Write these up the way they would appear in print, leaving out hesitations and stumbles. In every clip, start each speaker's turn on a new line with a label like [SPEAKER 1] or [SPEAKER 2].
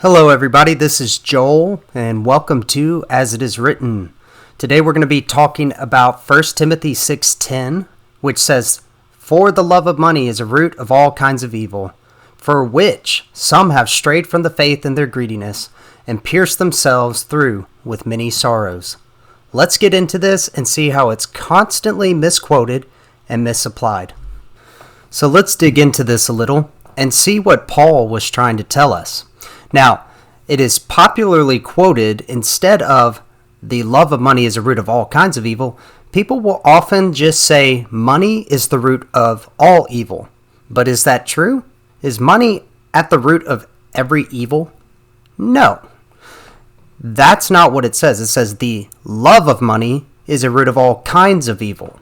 [SPEAKER 1] Hello everybody, this is Joel and welcome to As It Is Written. Today we're going to be talking about 1 Timothy 6:10, which says, "For the love of money is a root of all kinds of evil, for which some have strayed from the faith in their greediness and pierced themselves through with many sorrows." Let's get into this and see how it's constantly misquoted and misapplied. So let's dig into this a little and see what Paul was trying to tell us. Now, it is popularly quoted instead of "the love of money is a root of all kinds of evil." People will often just say money is the root of all evil. But is that true? Is money at the root of every evil? No. That's not what it says. It says the love of money is a root of all kinds of evil.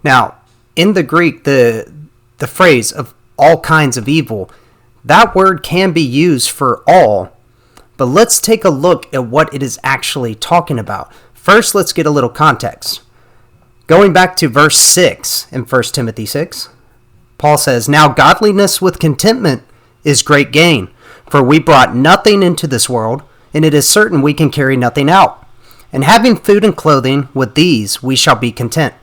[SPEAKER 1] Now, in the Greek, the phrase of all kinds of evil, that word can be used for all, but let's take a look at what it is actually talking about. First, let's get a little context. Going back to verse 6 in 1 Timothy 6, Paul says, "Now godliness with contentment is great gain, for we brought nothing into this world, and it is certain we can carry nothing out. And having food and clothing, with these we shall be content.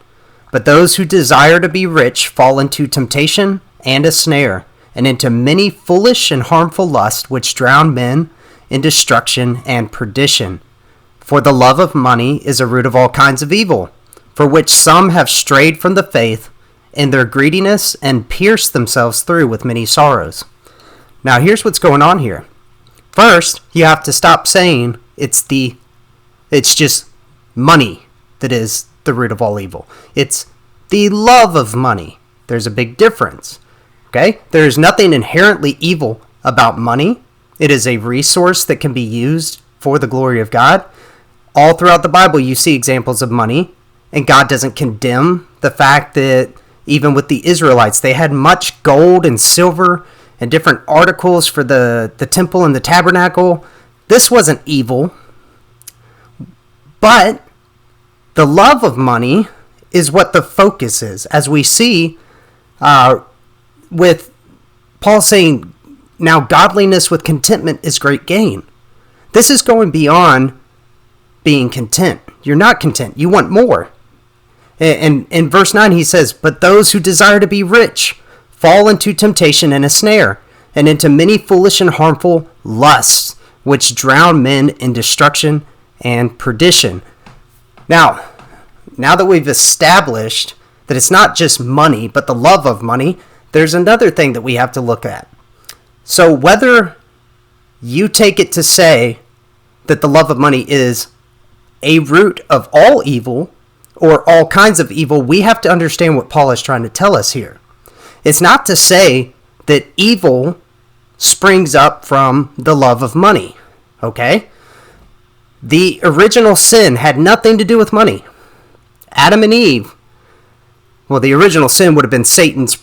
[SPEAKER 1] But those who desire to be rich fall into temptation and a snare, and into many foolish and harmful lusts, which drown men in destruction and perdition. For the love of money is a root of all kinds of evil, for which some have strayed from the faith in their greediness and pierced themselves through with many sorrows." Now here's what's going on here. First, you have to stop saying it's just money that is the root of all evil. It's the love of money. There's a big difference. Okay? There is nothing inherently evil about money. It is a resource that can be used for the glory of God. All throughout the Bible, you see examples of money, and God doesn't condemn the fact that even with the Israelites, they had much gold and silver and different articles for the temple and the tabernacle. This wasn't evil. But the love of money is what the focus is, as we see with Paul saying, "Now godliness with contentment is great gain." This is going beyond being content. You're not content. You want more. And in verse 9 he says, "But those who desire to be rich fall into temptation and a snare, and into many foolish and harmful lusts, which drown men in destruction and perdition." Now that we've established that it's not just money, but the love of money, there's another thing that we have to look at. So whether you take it to say that the love of money is a root of all evil or all kinds of evil, we have to understand what Paul is trying to tell us here. It's not to say that evil springs up from the love of money, okay? The original sin had nothing to do with money. Adam and Eve, well, the original sin would have been Satan's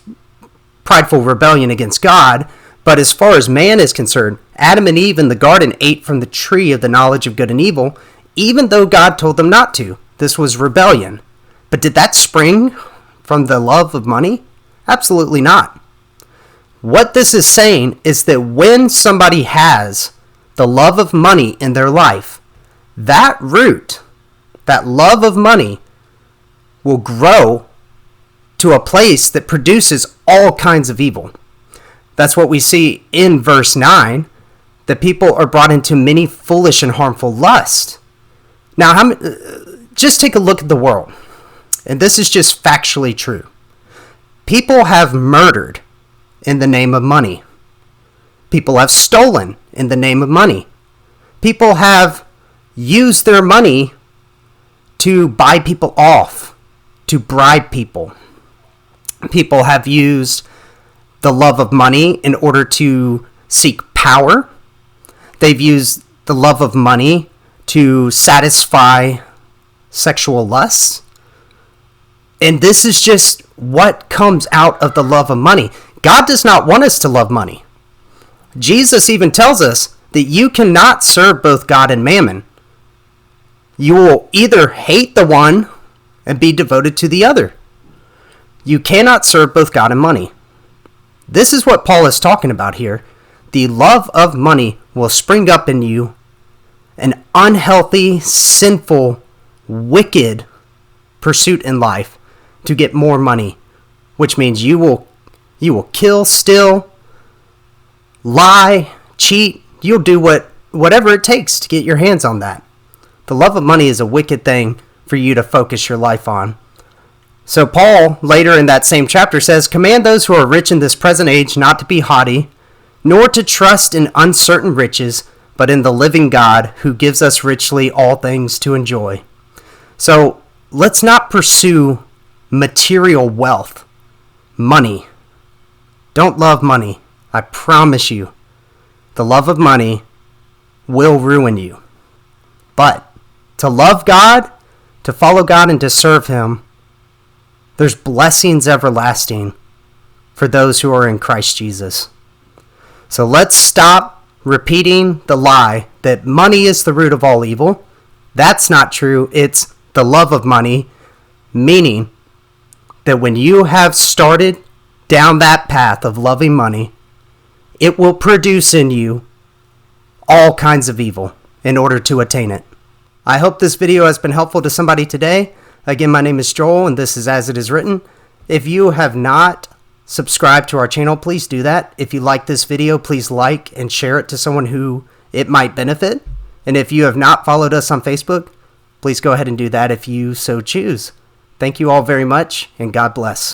[SPEAKER 1] prideful rebellion against God, but as far as man is concerned, Adam and Eve in the garden ate from the tree of the knowledge of good and evil, even though God told them not to. This was rebellion. But did that spring from the love of money? Absolutely not. What this is saying is that when somebody has the love of money in their life, that root, that love of money, will grow to a place that produces all kinds of evil. That's what we see in verse 9, that people are brought into many foolish and harmful lusts. Now, just take a look at the world, and this is just factually true. People have murdered in the name of money. People have stolen in the name of money. People have used their money to buy people off, to bribe people. People have used the love of money in order to seek power. They've used the love of money to satisfy sexual lusts. And this is just what comes out of the love of money. God does not want us to love money. Jesus even tells us that you cannot serve both God and mammon. You will either hate the one and be devoted to the other. You cannot serve both God and money. This is what Paul is talking about here. The love of money will spring up in you an unhealthy, sinful, wicked pursuit in life to get more money, which means you will kill, steal, lie, cheat. You'll do whatever it takes to get your hands on that. The love of money is a wicked thing for you to focus your life on. So Paul, later in that same chapter, says, "Command those who are rich in this present age not to be haughty, nor to trust in uncertain riches, but in the living God who gives us richly all things to enjoy." So let's not pursue material wealth, money. Don't love money. I promise you, the love of money will ruin you. But to love God, to follow God, and to serve Him, there's blessings everlasting for those who are in Christ Jesus. So let's stop repeating the lie that money is the root of all evil. That's not true. It's the love of money, meaning that when you have started down that path of loving money, it will produce in you all kinds of evil in order to attain it. I hope this video has been helpful to somebody today. Again, my name is Joel, and this is As It Is Written. If you have not subscribed to our channel, please do that. If you like this video, please like and share it to someone who it might benefit. And if you have not followed us on Facebook, please go ahead and do that if you so choose. Thank you all very much, and God bless.